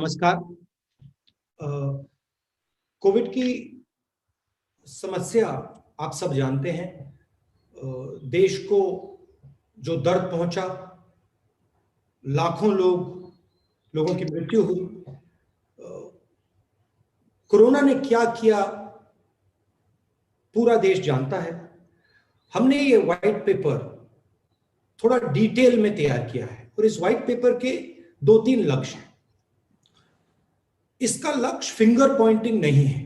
नमस्कार। कोविड की समस्या आप सब जानते हैं। देश को जो दर्द पहुंचा, लाखों लोगों की मृत्यु हुई, कोरोना ने क्या किया पूरा देश जानता है। हमने ये व्हाइट पेपर थोड़ा डिटेल में तैयार किया है और इस व्हाइट पेपर के 2-3 लक्ष्य हैं। इसका लक्ष्य फिंगर पॉइंटिंग नहीं है।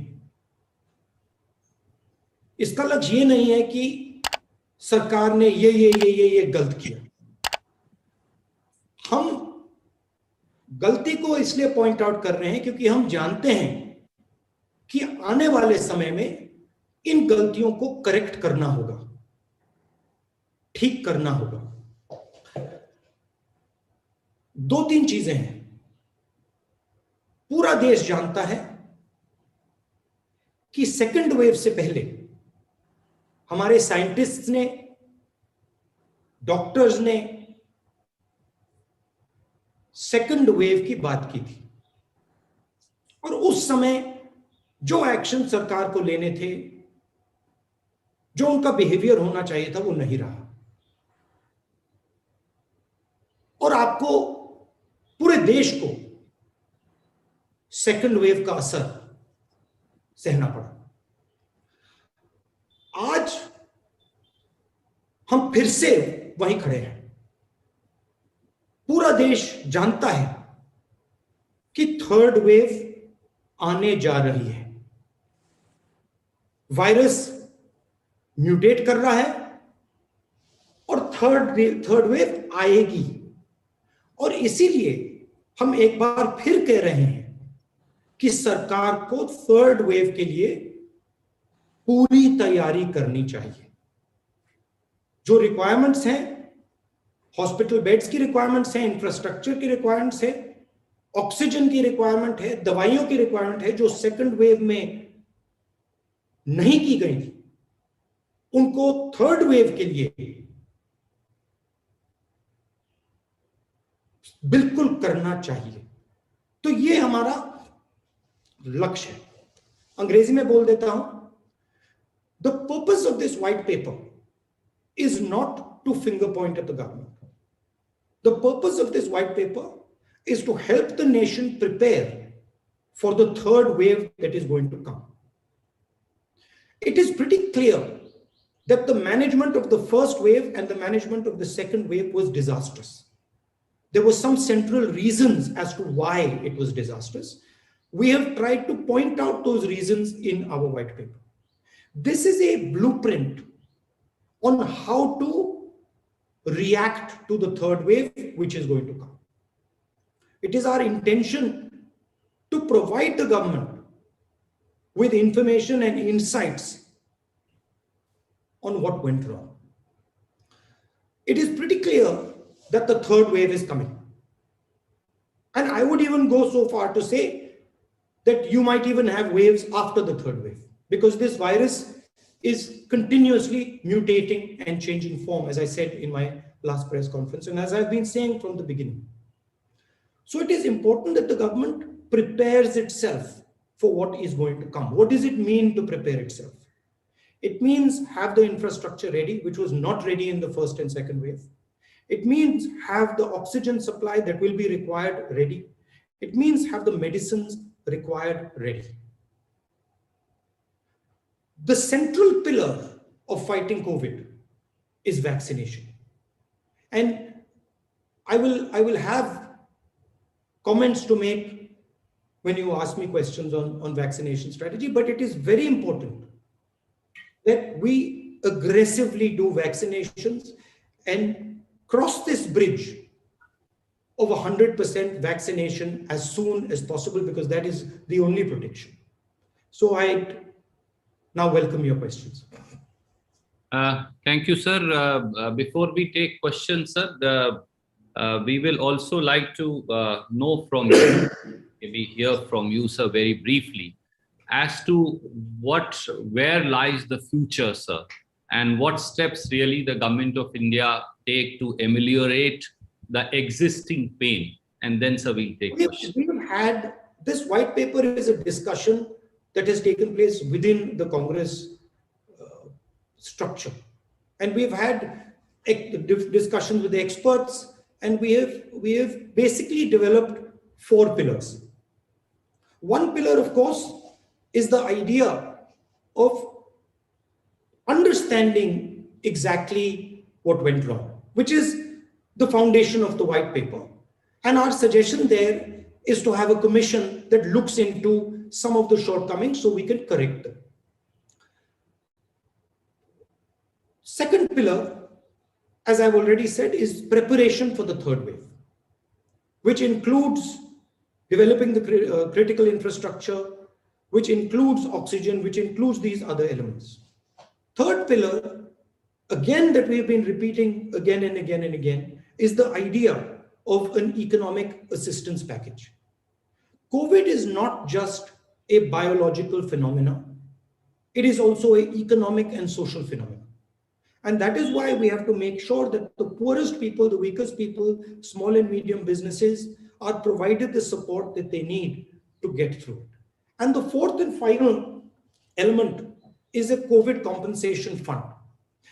इसका लक्ष्य ये नहीं है कि सरकार ने ये गलत किया। हम गलती को इसलिए पॉइंट आउट कर रहे हैं क्योंकि हम जानते हैं कि आने वाले समय में इन गलतियों को करेक्ट करना होगा, ठीक करना होगा। 2-3 चीजें हैं। पूरा देश जानता है कि सेकंड वेव से पहले हमारे साइंटिस्ट्स ने, डॉक्टर्स ने सेकंड वेव की बात की थी और उस समय जो एक्शन सरकार को लेने थे, जो उनका बिहेवियर होना चाहिए था, वो नहीं रहा और आपको, पूरे देश को सेकंड वेव का असर सहना पड़ा। आज हम फिर से वहीं खड़े हैं। पूरा देश जानता है कि थर्ड वेव आने जा रही है। वायरस म्यूटेट कर रहा है और थर्ड वेव आएगी और इसीलिए हम एक बार फिर कह रहे हैं कि सरकार को थर्ड वेव के लिए पूरी तैयारी करनी चाहिए। जो रिक्वायरमेंट्स हैं, हॉस्पिटल बेड्स की रिक्वायरमेंट्स हैं, इंफ्रास्ट्रक्चर की रिक्वायरमेंट्स है, ऑक्सीजन की रिक्वायरमेंट है, दवाइयों की रिक्वायरमेंट है, जो सेकंड वेव में नहीं की गई थी, उनको थर्ड वेव के लिए बिल्कुल करना चाहिए। तो ये हमारा लक्ष्य है। अंग्रेजी में बोल देता हूं, the purpose of this white paper is not to finger point at the government. The purpose of this white paper is to help the nation prepare for the third wave that is going to come. It is pretty clear that the management of the first wave and the management of the second wave was disastrous. There were some central reasons as to why it was disastrous. We have tried to point out those reasons in our white paper. This is a blueprint on how to react to the third wave which is going to come. It is our intention to provide the government with information and insights on what went wrong. It is pretty clear that the third wave is coming. And I would even go so far to say that you might even have waves after the third wave, because this virus is continuously mutating and changing form, as I said in my last press conference, and as I've been saying from the beginning. So it is important that the government prepares itself for what is going to come. What does it mean to prepare itself? It means have the infrastructure ready, which was not ready in the first and second wave. It means have the oxygen supply that will be required ready. It means have the medicines required ready. The central pillar of fighting COVID is vaccination. And I will have comments to make when you ask me questions on vaccination strategy, but it is very important that we aggressively do vaccinations and cross this bridge of 100% vaccination as soon as possible, because that is the only protection. So I now welcome your questions. Thank you, sir. Before we take questions, sir, we will also like to know from you, maybe hear from you, sir, very briefly, as to where lies the future, sir, and what steps really the government of India take to ameliorate the existing pain and then sir we'll take questions. We've had this white paper is a discussion that has taken place within the Congress structure, and we've had discussions with the experts, and we have basically developed 4 pillars. One pillar, of course, is the idea of understanding exactly what went wrong, which is the foundation of the white paper. And our suggestion there is to have a commission that looks into some of the shortcomings so we can correct them. Second pillar, as I've already said, is preparation for the third wave, which includes developing the critical infrastructure, which includes oxygen, which includes these other elements. Third pillar, again, that we've been repeating again and again and again, is the idea of an economic assistance package. COVID is not just a biological phenomenon. It is also an economic and social phenomenon. And that is why we have to make sure that the poorest people, the weakest people, small and medium businesses are provided the support that they need to get through it. And the fourth and final element is a COVID compensation fund,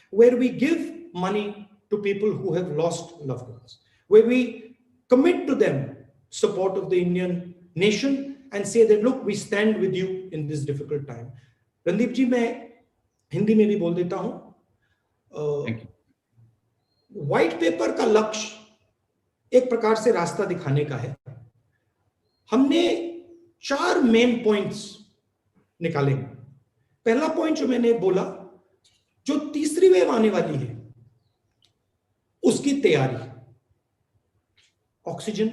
where we give money to people who have lost loved ones, where we commit to them support of the Indian nation and say that, look, we stand with you in this difficult time. Randeep ji, मैं हिंदी में भी बोल देता हूँ. White paper का लक्ष्य एक प्रकार से रास्ता दिखाने का है. हमने 4 मेन पॉइंट्स निकालेंगे. पहला पॉइंट जो मैंने बोला, जो तीसरी वेव आने वाली है उसकी तैयारी, oxygen,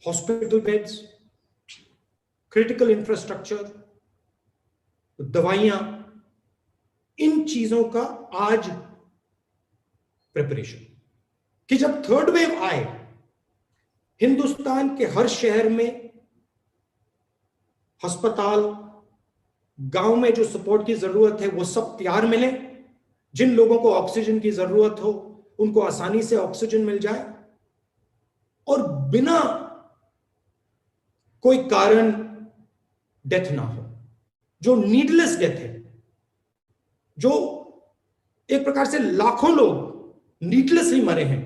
hospital beds, critical infrastructure, दवाइयां, इन चीजों का आज प्रिपरेशन, कि जब थर्ड वेव आए हिंदुस्तान के हर शहर में अस्पताल, गांव में जो सपोर्ट की जरूरत है वो सब तैयार मिले. जिन लोगों को ऑक्सीजन की जरूरत हो उनको आसानी से ऑक्सीजन मिल जाए, और बिना कोई कारण डेथ ना हो. जो नीडलेस डेथ है, जो एक प्रकार से लाखों लोग नीडलेसली मरे हैं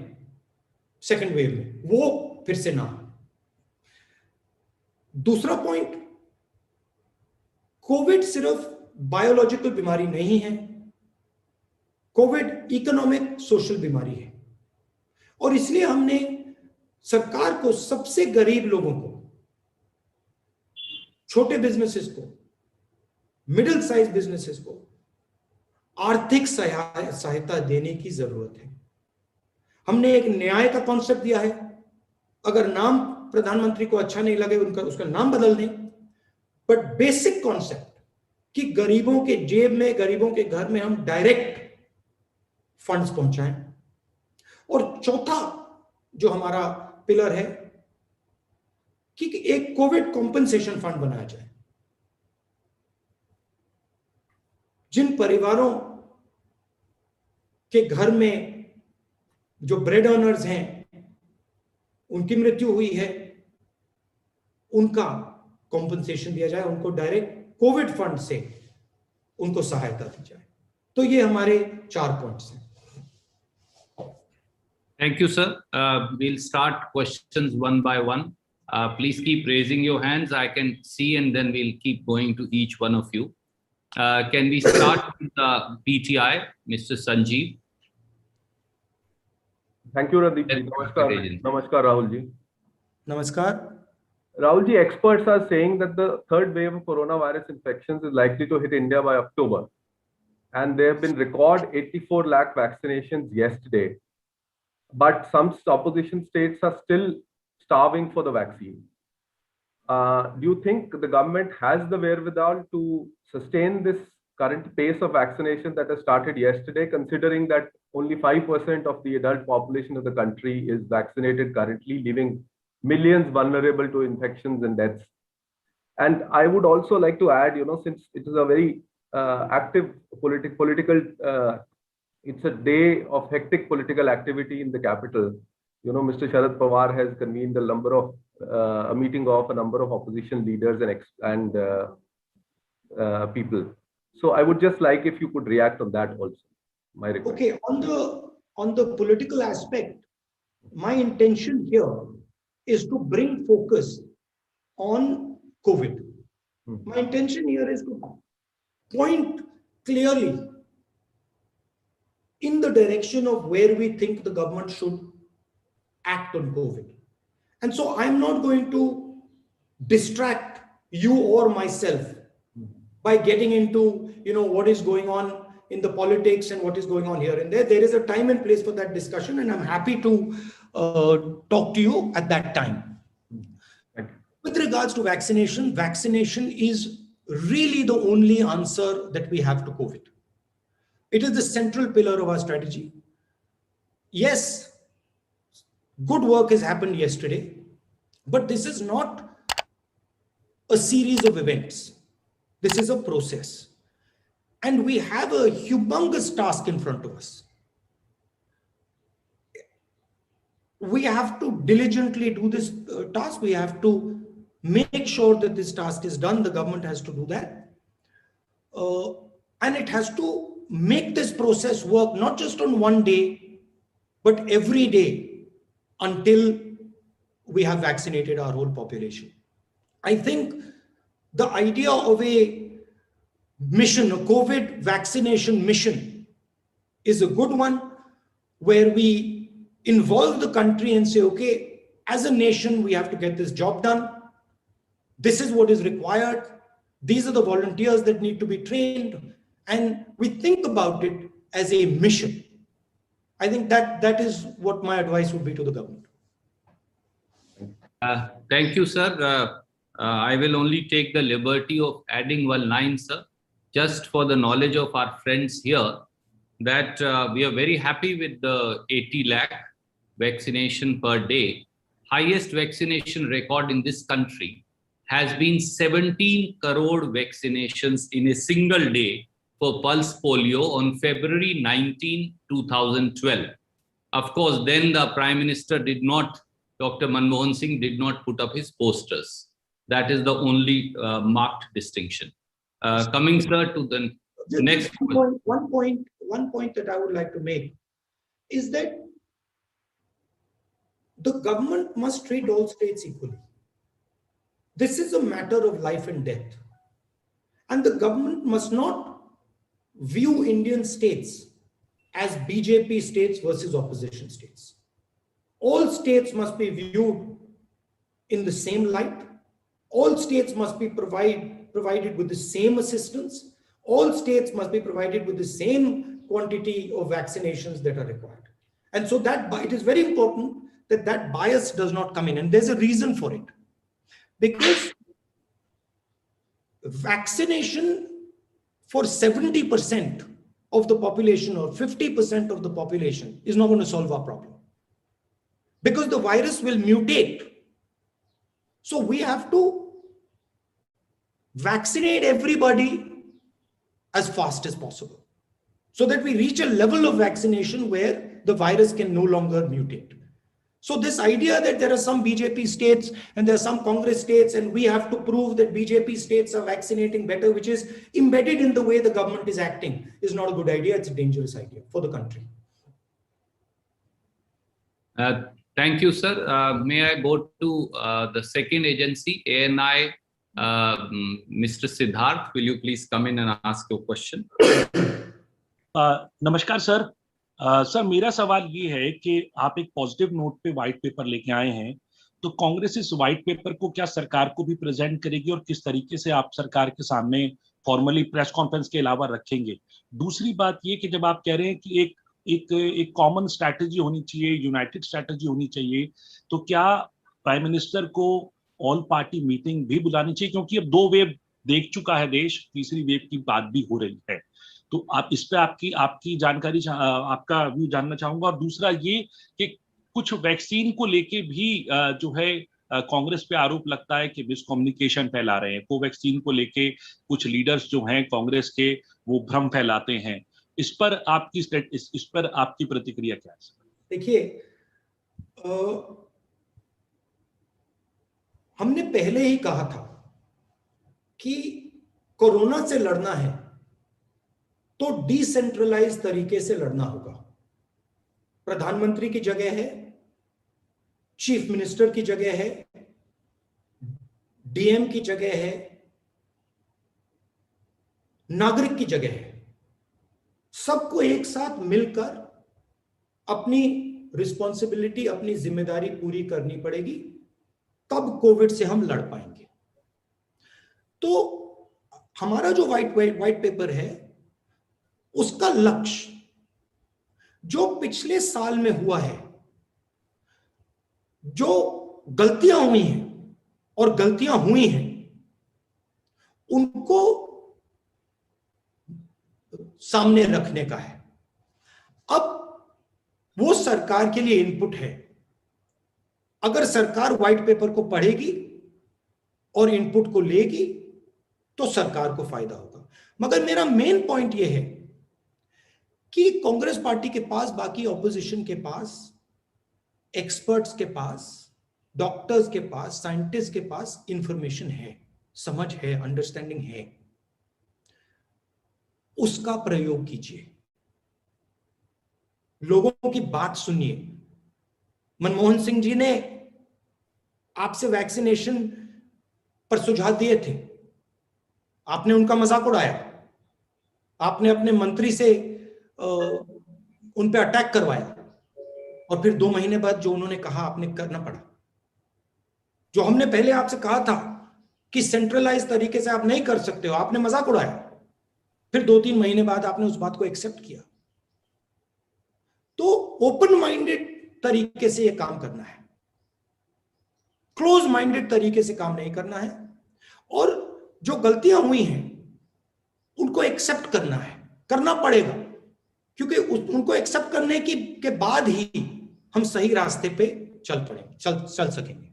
सेकेंड वेव में, वो फिर से ना हो. दूसरा पॉइंट, कोविड सिर्फ बायोलॉजिकल बीमारी नहीं है, कोविड इकोनॉमिक सोशल बीमारी है. और इसलिए हमने सरकार को सबसे गरीब लोगों को, छोटे बिजनेसेस को, मिडिल साइज बिजनेसेस को आर्थिक सहायता देने की जरूरत है. हमने एक न्याय का कॉन्सेप्ट दिया है. अगर नाम प्रधानमंत्री को अच्छा नहीं लगे उसका नाम बदल दें, बट बेसिक कॉन्सेप्ट कि गरीबों के जेब में, गरीबों के घर में हम डायरेक्ट फंड्स पहुंचाएं. और चौथा जो हमारा पिलर है कि एक कोविड कॉम्पेंसेशन फंड बनाया जाए. जिन परिवारों के घर में जो ब्रेड अर्नर्स हैं, उनकी मृत्यु हुई है, उनका कॉम्पेंसेशन दिया जाए, उनको डायरेक्ट कोविड फंड से उनको सहायता दी जाए. तो ये हमारे 4 पॉइंट्स हैं. Thank you, sir. We'll start questions one by one. Please keep raising your hands. I can see, and then we'll keep going to each one of you. Can we start with the PTI, Mr. Sanjeev? Thank you, Randeep ji. Namaskar. Namaskar, Rahul ji. Namaskar. Rahul ji, experts are saying that the third wave of coronavirus infections is likely to hit India by October. And there have been record 84 lakh vaccinations yesterday. But some opposition states are still starving for the vaccine. Do you think the government has the wherewithal to sustain this current pace of vaccination that has started yesterday, considering that only 5% of the adult population of the country is vaccinated currently, leaving millions vulnerable to infections and deaths? And I would also like to add, since it is a very active political, it's a day of hectic political activity in the capital. Mr. Sharad Pawar has convened a meeting of a number of opposition leaders and people. So I would just like if you could react on that also. My request. Okay, on the political aspect, my intention here is to bring focus on COVID. My intention here is to point clearly in the direction of where we think the government should act on COVID. And so I'm not going to distract you or myself by getting into, what is going on in the politics and what is going on here and there. There is a time and place for that discussion, and I'm happy to talk to you at that time. With regards to vaccination, vaccination is really the only answer that we have to COVID. It is the central pillar of our strategy. Yes, good work has happened yesterday, but this is not a series of events. This is a process. And we have a humongous task in front of us. We have to diligently do this task. We have to make sure that this task is done. The government has to do that. And it has to make this process work, not just on one day, but every day until we have vaccinated our whole population. I think the idea of a mission, a COVID vaccination mission, is a good one, where we involve the country and say, okay, as a nation, we have to get this job done. This is what is required. These are the volunteers that need to be trained. And we think about it as a mission. I think that is what my advice would be to the government. Thank you, sir. I will only take the liberty of adding one line, sir, just for the knowledge of our friends here, that we are very happy with the 80 lakh vaccination per day. Highest vaccination record in this country has been 17 crore vaccinations in a single day for pulse polio on February 19, 2012. Of course, then the Prime Minister Dr. Manmohan Singh did not put up his posters. That is the only marked distinction. Coming, sir, to the next point. One point that I would like to make is that the government must treat all states equally. This is a matter of life and death. And the government must not view Indian states as BJP states versus opposition states. All states must be viewed in the same light. All states must be provided with the same assistance. All states must be provided with the same quantity of vaccinations that are required. And so it is very important that bias does not come in. And there's a reason for it. Because vaccination for 70% of the population or 50% of the population is not going to solve our problem. Because the virus will mutate. So we have to vaccinate everybody as fast as possible, so that we reach a level of vaccination where the virus can no longer mutate. So this idea that there are some BJP states and there are some Congress states and we have to prove that BJP states are vaccinating better, which is embedded in the way the government is acting, is not a good idea. It's a dangerous idea for the country. Thank you, sir. May I go to the second agency, ANI, Mr. Siddharth, will you please come in and ask your question? नमस्कार sir. Sir मेरा सवाल ये है कि आप एक positive note पे white paper लेके आए हैं, तो कांग्रेस इस व्हाइट पेपर को क्या सरकार को भी प्रेजेंट करेगी और किस तरीके से आप सरकार के सामने फॉर्मली प्रेस कॉन्फ्रेंस के अलावा रखेंगे? दूसरी बात ये कि जब आप कह रहे हैं कि एक कॉमन स्ट्रैटेजी होनी चाहिए, यूनाइटेड स्ट्रैटेजी होनी चाहिए, तो क्या प्राइम मिनिस्टर को ऑल पार्टी मीटिंग भी बुलानी चाहिए? क्योंकि अब 2 वेव देख चुका है देश, तीसरी वेव की बात भी हो रही है। तो आप इस पे आपकी जानकारी, आपका व्यू जानना चाहूंगा। और दूसरा ये कि कुछ वैक्सीन को लेके भी जो है कांग्रेस पे आरोप लगता है कि मिसकम्युनिकेशन फैला रहे हैं। कोवैक्सीन को लेके कुछ लीडर्स जो हैं कांग्रेस के, वो भ्रम फैलाते हैं। इस पर आपकी प्रतिक्रिया क्या है? देखिए, हमने पहले ही कहा था कि कोरोना से लड़ना है तो डिसेंट्रलाइज तरीके से लड़ना होगा। प्रधानमंत्री की जगह है, चीफ मिनिस्टर की जगह है, डीएम की जगह है, नागरिक की जगह है। सबको एक साथ मिलकर अपनी रिस्पॉन्सिबिलिटी, अपनी जिम्मेदारी पूरी करनी पड़ेगी, तब कोविड से हम लड़ पाएंगे। तो हमारा जो व्हाइट पेपर है, उसका लक्ष्य जो पिछले साल में हुआ है, जो गलतियां हुई हैं और गलतियां हुई हैं, उनको सामने रखने का है। अब वो सरकार के लिए इनपुट है। अगर सरकार व्हाइट पेपर को पढ़ेगी और इनपुट को लेगी तो सरकार को फायदा होगा। मगर मेरा मेन पॉइंट यह है कि कांग्रेस पार्टी के पास, बाकी ऑपोजिशन के पास, एक्सपर्ट्स के पास, डॉक्टर्स के पास, साइंटिस्ट के पास इंफॉर्मेशन है, समझ है, अंडरस्टैंडिंग है। उसका प्रयोग कीजिए, लोगों की बात सुनिए। मनमोहन सिंह जी ने आपसे वैक्सीनेशन पर सुझाव दिए थे, आपने उनका मजाक उड़ाया, आपने अपने मंत्री से उन पे अटैक करवाया, और फिर 2 महीने बाद जो उन्होंने कहा आपने करना पड़ा। जो हमने पहले आपसे कहा था कि सेंट्रलाइज तरीके से आप नहीं कर सकते हो, आपने मजाक उड़ाया, फिर 2-3 महीने बाद आपने उस बात को एक्सेप्ट किया। तो ओपन माइंडेड तरीके से यह काम करना है, क्लोज माइंडेड तरीके से काम नहीं करना है। और जो गलतियां हुई हैं उनको एक्सेप्ट करना है, करना पड़ेगा, क्योंकि उनको एक्सेप्ट करने के बाद ही हम सही रास्ते पे चल सकेंगे।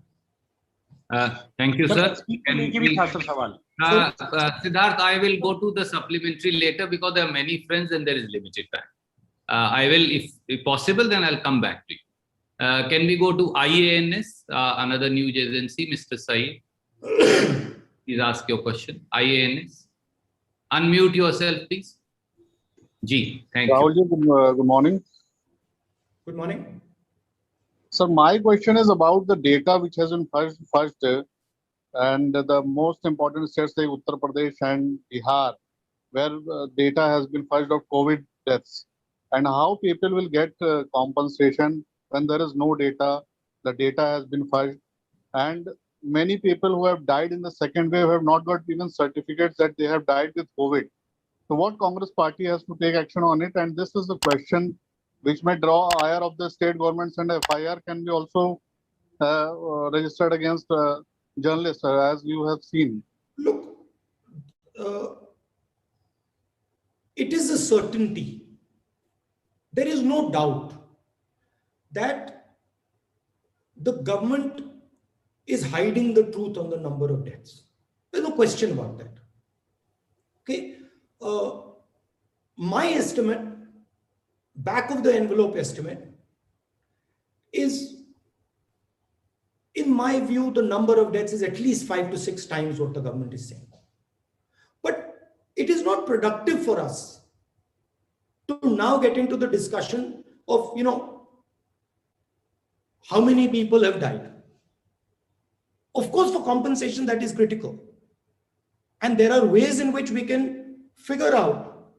Thank you, sir. Siddharth, I will go to the supplementary later because there are many friends and there is limited time. I will, if possible, then I'll come back to you. Can we go to IANS, another news agency, Mr. Saeed? Please ask your question. IANS. Unmute yourself, please. Ji, thank you. Rahul ji, good morning. Good morning. So my question is about the data which has been fudged, and the most important states like Uttar Pradesh and Bihar, where data has been fudged of COVID deaths, and how people will get compensation when there is no data, the data has been fudged, and many people who have died in the second wave have not got even certificates that they have died with COVID. So what Congress party has to take action on it? And this is the question which may draw ire of the state governments, and FIR can be also registered against journalists, as you have seen. Look, it is a certainty. There is no doubt that the government is hiding the truth on the number of deaths. There's no question about that. Okay, my estimate, back of the envelope estimate, is, in my view, the number of deaths is at least 5 to 6 times what the government is saying. But it is not productive for us to now get into the discussion of, how many people have died. Of course, for compensation, that is critical. And there are ways in which we can figure out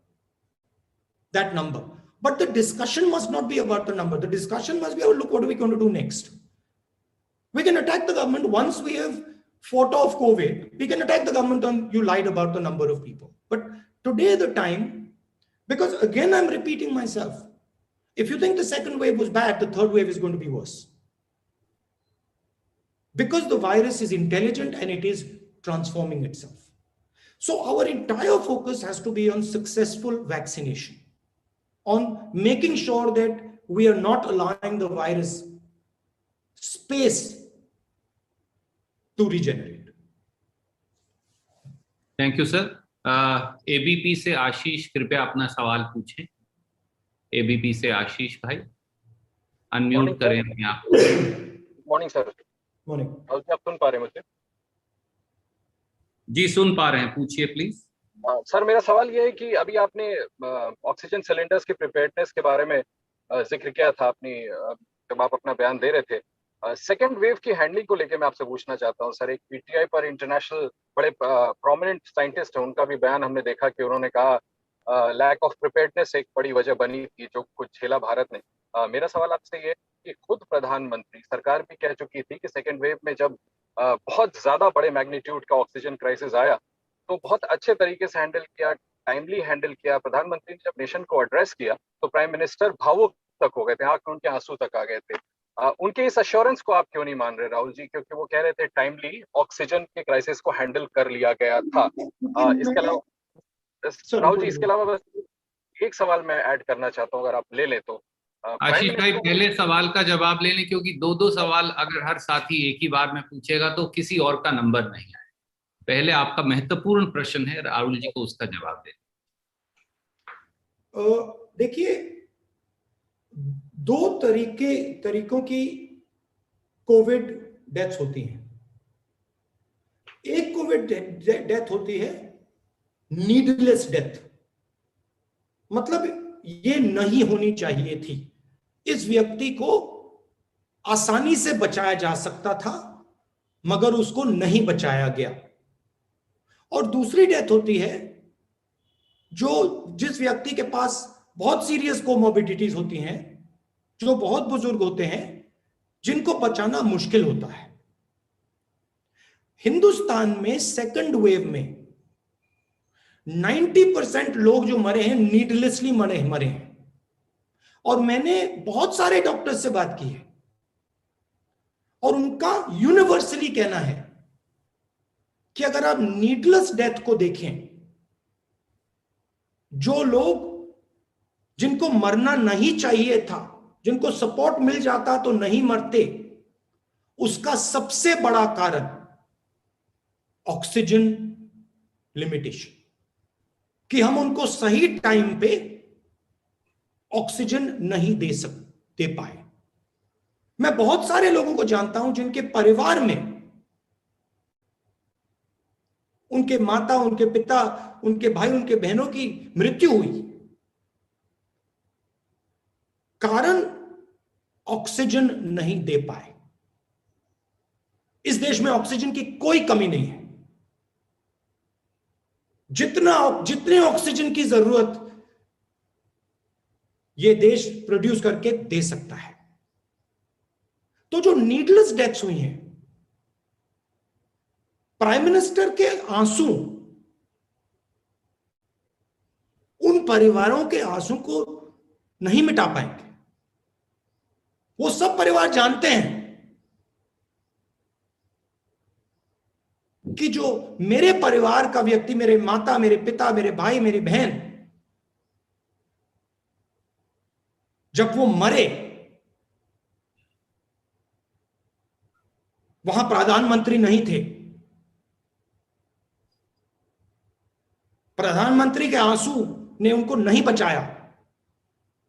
that number. But the discussion must not be about the number. The discussion must be about, look, what are we going to do next? We can attack the government once we have fought off COVID. We can attack the government on, you lied about the number of people. But today the time, because again, I'm repeating myself. If you think the second wave was bad, the third wave is going to be worse. Because the virus is intelligent and it is transforming itself. So our entire focus has to be on successful vaccination, on making sure that we are not allowing the virus space to regenerate. Thank you, sir. ABP से आशीष, कृपया अपना सवाल पूछें. ABP से आशीष भाई. Unmute करें अपने आप को। Morning sir. मॉर्निंग। आप सुन पा रहे हैं मुझे? जी सुन पा रहे हैं, पूछिए प्लीज। सर मेरा सवाल ये है कि अभी आपने ऑक्सीजन सिलेंडर्स की प्रिपेयर्डनेस के बारे में जिक्र किया था अपनी जब आप अपना बयान दे रहे थे। सेकेंड वेव की हैंडलिंग को लेकर मैं आपसे पूछना चाहता हूं सर। एक पीटीआई पर इंटरनेशनल बड़े प्रोमिनेंट साइंटिस्ट हैं, उनका भी बयान हमने देखा कि उन्होंने कहा लैक ऑफ प्रिपेयर्डनेस एक बड़ी वजह बनी थी जो कुछ झेला भारत ने। मेरा सवाल आपसे ये है कि खुद प्रधानमंत्री सरकार भी कह चुकी थी कि सेकेंड वेव में जब बहुत ज्यादा बड़े मैग्नीट्यूड का ऑक्सीजन क्राइसिस आया तो बहुत अच्छे तरीके से हैंडल किया, टाइमली हैंडल किया। प्रधानमंत्री ने जब नेशन को एड्रेस किया तो प्राइम मिनिस्टर भावुक तक हो गए थे, आंख में उनके आंसू तक आ गए थे। उनके इस अश्योरेंस को आप क्यों नहीं मान रहे राहुल जी? क्योंकि वो कह रहे थे टाइमली ऑक्सीजन के क्राइसिस को हैंडल कर लिया गया था। इसके अलावा राहुल जी, इसके अलावा बस एक सवाल मैं ऐड करना चाहता हूँ, अगर आप ले लें तो। आशीष भाई पहले सवाल का जवाब ले लें, क्योंकि दो दो सवाल अगर हर साथी एक ही बार में पूछेगा तो किसी और का नंबर नहीं आए। पहले आपका महत्वपूर्ण प्रश्न है, राहुल जी को उसका जवाब दें। देखिए, दो तरीकों की कोविड डेथ्स होती हैं। एक कोविड डेथ होती है नीडलेस डेथ, मतलब ये नहीं होनी चाहिए थी, इस व्यक्ति को आसानी से बचाया जा सकता था मगर उसको नहीं बचाया गया। और दूसरी डेथ होती है जिस व्यक्ति के पास बहुत सीरियस कोमोर्बिडिटीज होती हैं, जो बहुत बुजुर्ग होते हैं, जिनको बचाना मुश्किल होता है। हिंदुस्तान में सेकंड वेव में 90% लोग जो मरे हैं नीडलेसली मरे हैं। और मैंने बहुत सारे डॉक्टर से बात की है और उनका यूनिवर्सली कहना है कि अगर आप नीडलेस डेथ को देखें, जो लोग जिनको मरना नहीं चाहिए था, जिनको सपोर्ट मिल जाता तो नहीं मरते, उसका सबसे बड़ा कारण ऑक्सीजन लिमिटेशन, कि हम उनको सही टाइम पे ऑक्सीजन नहीं दे पाए। मैं बहुत सारे लोगों को जानता हूं जिनके परिवार में उनके माता, उनके पिता, उनके भाई, उनके बहनों की मृत्यु हुई, कारण ऑक्सीजन नहीं दे पाए। इस देश में ऑक्सीजन की कोई कमी नहीं है। जितने ऑक्सीजन की जरूरत यह देश प्रोड्यूस करके दे सकता है। तो जो नीडलेस डेथ्स हुई हैं, प्राइम मिनिस्टर के आंसू उन परिवारों के आंसू को नहीं मिटा पाएंगे। वो सब परिवार जानते हैं कि जो मेरे परिवार का व्यक्ति, मेरे माता, मेरे पिता, मेरे भाई, मेरी बहन, जब वो मरे, वहां प्रधानमंत्री नहीं थे। प्रधानमंत्री के आंसू ने उनको नहीं बचाया,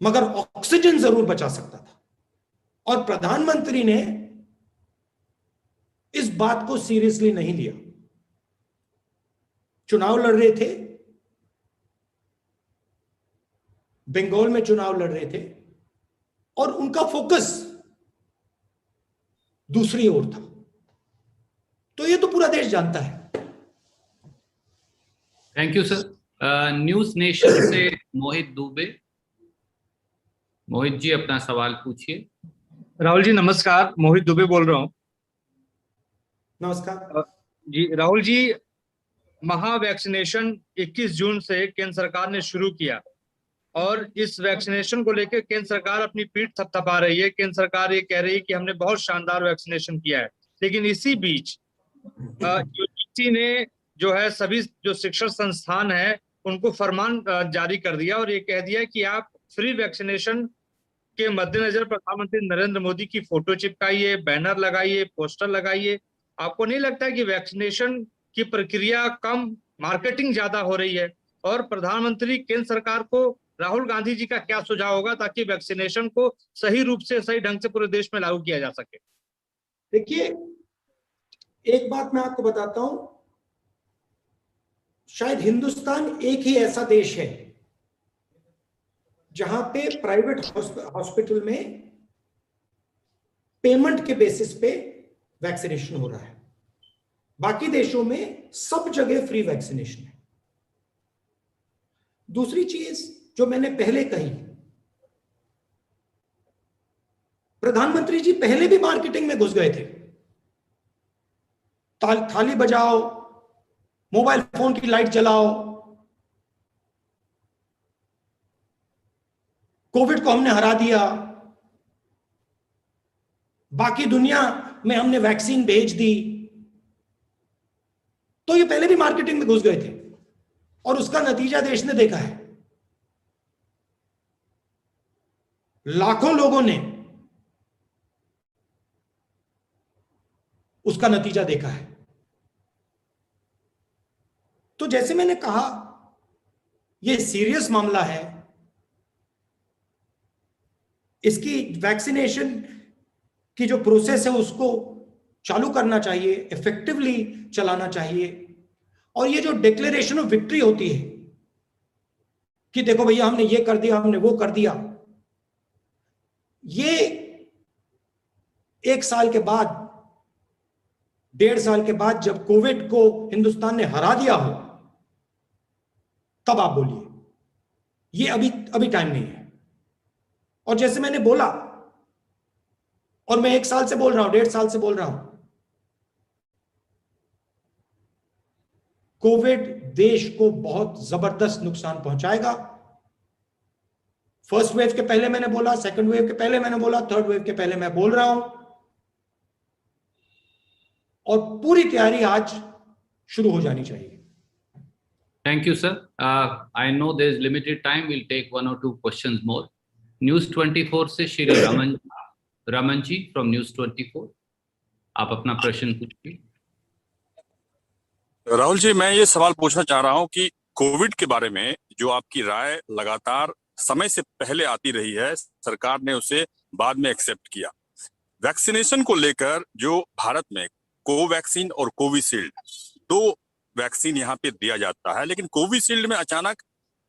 मगर ऑक्सीजन जरूर बचा सकता था। और प्रधानमंत्री ने इस बात को सीरियसली नहीं लिया। चुनाव लड़ रहे थे, बंगाल में चुनाव लड़ रहे थे, और उनका फोकस दूसरी ओर था। तो ये तो पूरा देश जानता है। Thank you sir. News nation से मोहित दुबे। मोहित जी अपना सवाल पूछिए। राहुल जी नमस्कार, मोहित दुबे बोल रहा हूं। नमस्कार जी। राहुल जी, महा वैक्सीनेशन 21 जून से केंद्र सरकार ने शुरू किया और इस वैक्सीनेशन को लेकर केंद्र सरकार अपनी पीठ थपथपा रही है। केंद्र सरकार ये कह रही है कि हमने बहुत शानदार वैक्सीनेशन किया है, लेकिन इसी बीच यूजीसी ने जो है सभी जो शिक्षण संस्थान है उनको फरमान जारी कर दिया और ये कह दिया कि आप फ्री वैक्सीनेशन के मद्देनजर प्रधानमंत्री नरेंद्र मोदी की फोटो चिपकाइए, बैनर लगाइए, पोस्टर लगाइए। आपको नहीं लगता है कि वैक्सीनेशन की प्रक्रिया कम, मार्केटिंग ज्यादा हो रही है और प्रधानमंत्री केंद्र सरकार को राहुल गांधी जी का क्या सुझाव होगा ताकि वैक्सीनेशन को सही रूप से, सही ढंग से पूरे देश में लागू किया जा सके? देखिए, एक बात मैं आपको बताता हूं, शायद हिंदुस्तान एक ही ऐसा देश है जहां पे प्राइवेट हॉस्पिटल में पेमेंट के बेसिस पे वैक्सीनेशन हो रहा है। बाकी देशों में सब जगह फ्री वैक्सीनेशन है। दूसरी चीज जो मैंने पहले कही, प्रधानमंत्री जी पहले भी मार्केटिंग में घुस गए थे। थाली बजाओ, मोबाइल फोन की लाइट जलाओ, कोविड को हमने हरा दिया, बाकी दुनिया में हमने वैक्सीन भेज दी। तो ये पहले भी मार्केटिंग में घुस गए थे और उसका नतीजा देश ने देखा है। लाखों लोगों ने उसका नतीजा देखा है। तो जैसे मैंने कहा, यह सीरियस मामला है। इसकी वैक्सीनेशन की जो प्रोसेस है उसको चालू करना चाहिए, इफेक्टिवली चलाना चाहिए। और ये जो डिक्लेरेशन ऑफ विक्ट्री होती है कि देखो भैया हमने ये कर दिया, हमने वो कर दिया, ये 1 साल के बाद, 1.5 साल के बाद जब कोविड को हिंदुस्तान ने हरा दिया हो, तब आप बोलिए। ये अभी टाइम नहीं है। और जैसे मैंने बोला, और मैं 1 साल से बोल रहा हूं, 1.5 साल से बोल रहा हूं, कोविड देश को बहुत जबरदस्त नुकसान पहुंचाएगा। फर्स्ट वेव के पहले मैंने बोला, सेकंड वेव के पहले मैंने बोला, थर्ड वेव के पहले मैं बोल रहा हूं। और पूरी तैयारी आज शुरू हो जानी चाहिए। Thank you, sir. I know there is limited time. We'll take 1 or 2 questions more. News 24 से श्री रमन जी from News 24, आप अपना प्रश्न पूछिए। राहुल जी, मैं ये सवाल पूछना चाह रहा हूं कि कोविड के बारे में जो आपकी राय लगातार समय से पहले आती रही है, सरकार ने उसे बाद में एक्सेप्ट किया। वैक्सीनेशन को लेकर जो भारत में कोवैक्सीन और कोविशील्ड 2 वैक्सीन यहाँ पे दिया जाता है, लेकिन कोविशील्ड में अचानक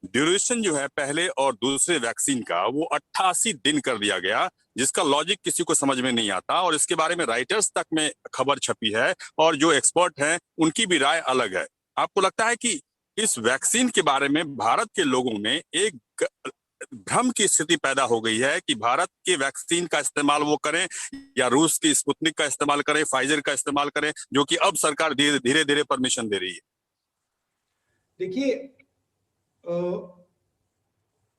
ड्यूरेशन जो है पहले और दूसरे वैक्सीन का वो 88 दिन कर दिया गया, जिसका लॉजिक किसी को समझ में नहीं आता। और इसके बारे में राइटर्स तक में खबर छपी है और जो एक्सपर्ट हैं उनकी भी राय अलग है। आपको लगता है कि इस वैक्सीन के बारे में भारत के लोगों में एक भ्रम की स्थिति पैदा हो गई है कि भारत के वैक्सीन का इस्तेमाल वो करें या रूस की स्पुतनिक का इस्तेमाल करें, फाइजर का इस्तेमाल करें, जो कि अब सरकार धीरे धीरे परमिशन दे रही है? देखिए,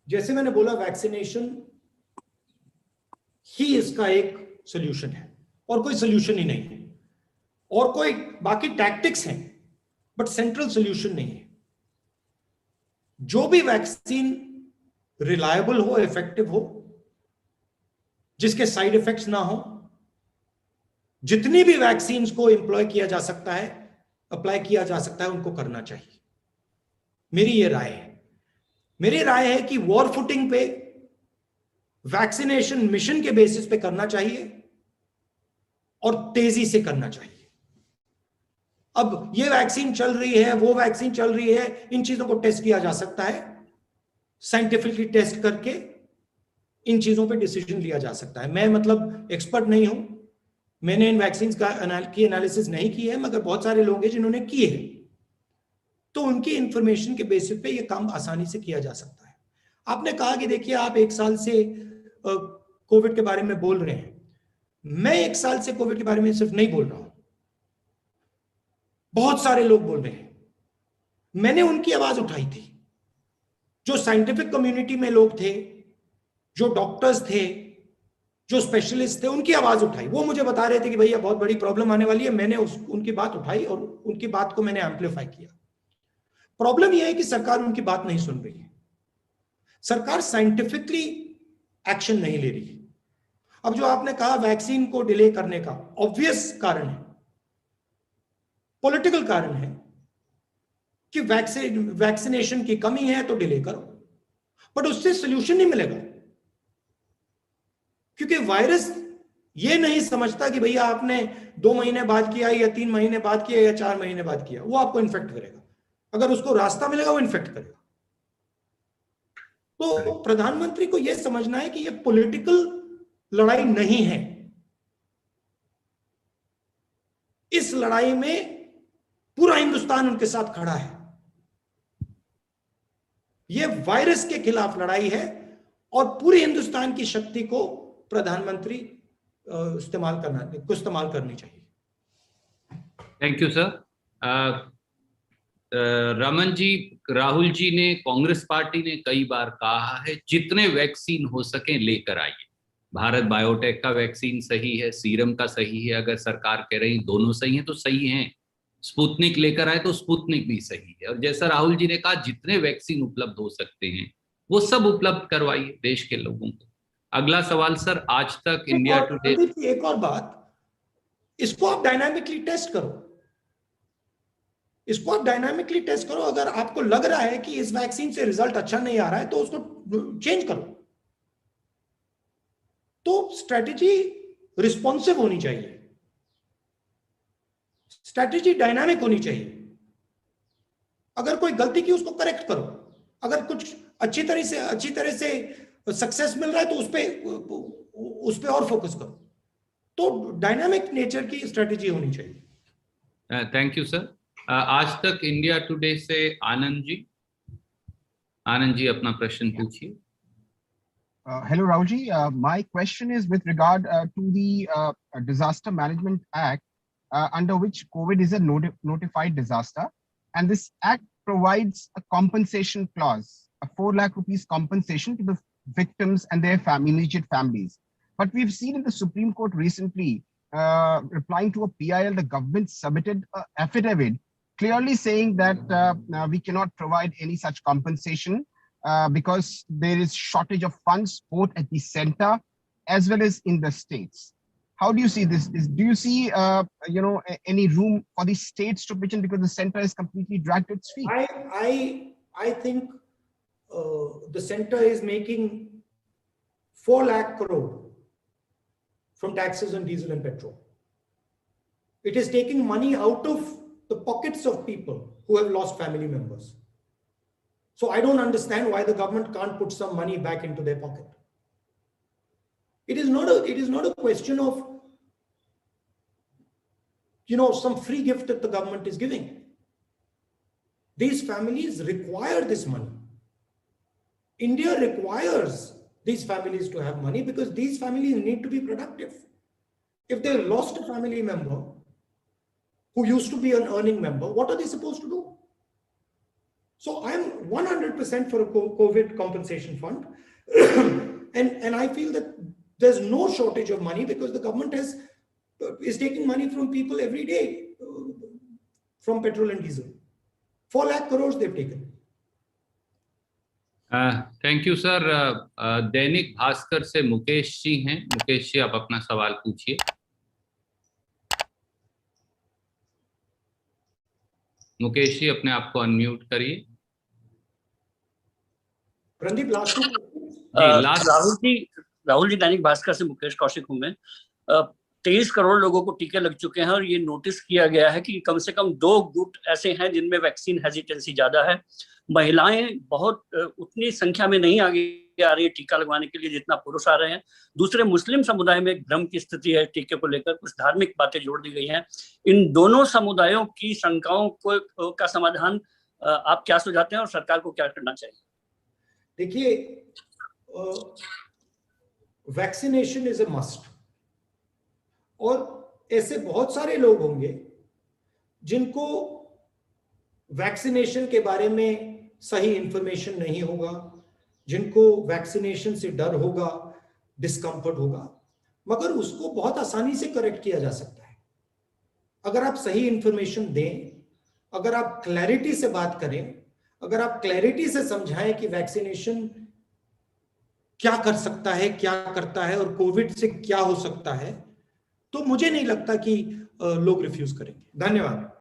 जैसे मैंने बोला, वैक्सीनेशन ही इसका एक सॉल्यूशन है और कोई सॉल्यूशन ही नहीं है। और कोई बाकी टैक्टिक्स हैं, बट सेंट्रल सॉल्यूशन नहीं है। जो भी वैक्सीन रिलायबल हो, इफेक्टिव हो, जिसके साइड इफेक्ट्स ना हो, जितनी भी वैक्सीन को एम्प्लॉय किया जा सकता है, अप्लाई किया जा सकता है, उनको करना चाहिए। मेरी ये राय है। मेरी राय है कि वॉर फुटिंग पे वैक्सीनेशन मिशन के बेसिस पे करना चाहिए और तेजी से करना चाहिए। अब ये वैक्सीन चल रही है, वो वैक्सीन चल रही है, इन चीजों को टेस्ट किया जा सकता है, साइंटिफिकली टेस्ट करके इन चीजों पे डिसीजन लिया जा सकता है। मैं मतलब एक्सपर्ट नहीं हूं, मैंने इन वैक्सीन की एनालिसिस नहीं की है, मगर बहुत सारे लोग हैं जिन्होंने की है, तो उनकी इंफॉर्मेशन के बेसिस पे ये काम आसानी से किया जा सकता है। आपने कहा कि देखिए आप 1 साल से कोविड के बारे में बोल रहे हैं। मैं 1 साल से कोविड के बारे में सिर्फ नहीं बोल रहा हूं, बहुत सारे लोग बोल रहे हैं। मैंने उनकी आवाज उठाई थी, जो साइंटिफिक कम्युनिटी में लोग थे, जो डॉक्टर्स थे, जो स्पेशलिस्ट थे, उनकी आवाज उठाई। वो मुझे बता रहे थे कि भैया बहुत बड़ी प्रॉब्लम आने वाली है। मैंने उनकी बात उठाई और उनकी बात को मैंने एम्पलीफाई किया। प्रॉब्लम यह है कि सरकार उनकी बात नहीं सुन रही है। सरकार साइंटिफिकली एक्शन नहीं ले रही है। अब जो आपने कहा वैक्सीन को डिले करने का, ऑब्वियस कारण है, पॉलिटिकल कारण है कि वैक्सीनेशन की कमी है तो डिले करो। बट उससे सोल्यूशन नहीं मिलेगा, क्योंकि वायरस ये नहीं समझता कि भैया आपने 2 महीने बाद किया या 3 महीने बाद किया या 4 महीने बाद किया, वो आपको इन्फेक्ट करेगा। अगर उसको रास्ता मिलेगा वो इन्फेक्ट करेगा। तो प्रधानमंत्री को यह समझना है कि यह पॉलिटिकल लड़ाई नहीं है। इस लड़ाई में पूरा हिंदुस्तान उनके साथ खड़ा है। यह वायरस के खिलाफ लड़ाई है और पूरे हिंदुस्तान की शक्ति को प्रधानमंत्री इस्तेमाल करनी चाहिए। Thank you sir. Raman ji, Rahul ji ने, कांग्रेस पार्टी ने कई बार कहा है जितने वैक्सीन हो सके लेकर आइए। भारत बायोटेक का वैक्सीन सही है, सीरम का सही है, अगर सरकार कह रही दोनों सही है तो सही है। स्पुतनिक लेकर आए तो स्पुतनिक भी सही है। और जैसा राहुल जी ने कहा जितने वैक्सीन उपलब्ध हो सकते हैं वो सब उपलब्ध करवाइए देश के लोगों को। अगला सवाल सर, आज तक इंडिया टुडे। एक और बात, इसको आप डायनामिकली टेस्ट करो। इसको आप डायनामिकली टेस्ट करो। अगर आपको लग रहा है कि इस वैक्सीन से रिजल्ट अच्छा नहीं आ रहा है तो उसको चेंज करो। तो स्ट्रेटेजी रिस्पॉन्सिव होनी चाहिए, स्ट्रेटेजी डायनामिक होनी चाहिए। अगर कोई गलती की उसको करेक्ट करो। अगर कुछ अच्छी तरह से सक्सेस मिल रहा है तो उस पे और फोकस करो। तो डायनामिक नेचर की स्ट्रेटेजी होनी चाहिए। Thank you sir. आज तक इंडिया टुडे से आनंद जी अपना प्रश्न पूछिए। Hello Rahulji, my question is with regard to the Disaster Management Act, under which COVID is a notified disaster, and this act provides a compensation clause, a 4 lakh rupees compensation to the victims and their immediate families. But we've seen in the Supreme Court recently, replying to a PIL, the government submitted an affidavit clearly saying that we cannot provide any such compensation because there is shortage of funds both at the center as well as in the states. How do you see this? Do you see any room for the states to pitch in because the center is completely dragged its feet? I think the center is making 4 lakh crore from taxes on diesel and petrol. It is taking money out of the pockets of people who have lost family members. So I don't understand why the government can't put some money back into their pocket. It is not a question of, some free gift that the government is giving. These families require this money. India requires these families to have money because these families need to be productive. If they lost a family member who used to be an earning member, what are they supposed to do? So I'm 100% for a COVID compensation fund. and I feel that there's no shortage of money because the government is taking money from people every day from petrol and diesel. 4 lakh crores they've taken. Thank you sir. Dainik Bhaskar से मुकेश जी हैं। मुकेश जी, आप अपना सवाल पूछिए। मुकेश जी, अपने आप को unmute करिए। राहुल जी, दैनिक भास्कर से मुकेश कौशिक हूं मैं। 23 करोड़ लोगों को टीके लग चुके हैं और ये नोटिस किया गया है कि कम से कम 2 गुट ऐसे हैं जिनमें वैक्सीन हेजिटेंसी ज्यादा है। महिलाएं बहुत उतनी संख्या में नहीं आगे आ रही है टीका लगवाने के लिए जितना पुरुष आ रहे हैं। दूसरे, मुस्लिम समुदाय में एक भ्रम की स्थिति है टीके को लेकर, कुछ धार्मिक बातें जोड़ दी गई हैं। इन दोनों समुदायों की शंकाओं का समाधान आप क्या सुझाते हैं और सरकार को क्या करना चाहिए? देखिए, वैक्सीनेशन इज अ मस्ट, और ऐसे बहुत सारे लोग होंगे जिनको वैक्सीनेशन के बारे में सही इंफॉर्मेशन नहीं होगा, जिनको वैक्सीनेशन से डर होगा, डिस्कम्फर्ट होगा, मगर उसको बहुत आसानी से करेक्ट किया जा सकता है अगर आप सही इंफॉर्मेशन दें, अगर आप क्लैरिटी से बात करें, अगर आप क्लैरिटी से समझाएं कि वैक्सीनेशन क्या कर सकता है, क्या करता है और कोविड से क्या हो सकता है, तो मुझे नहीं लगता कि लोग रिफ्यूज करेंगे। धन्यवाद।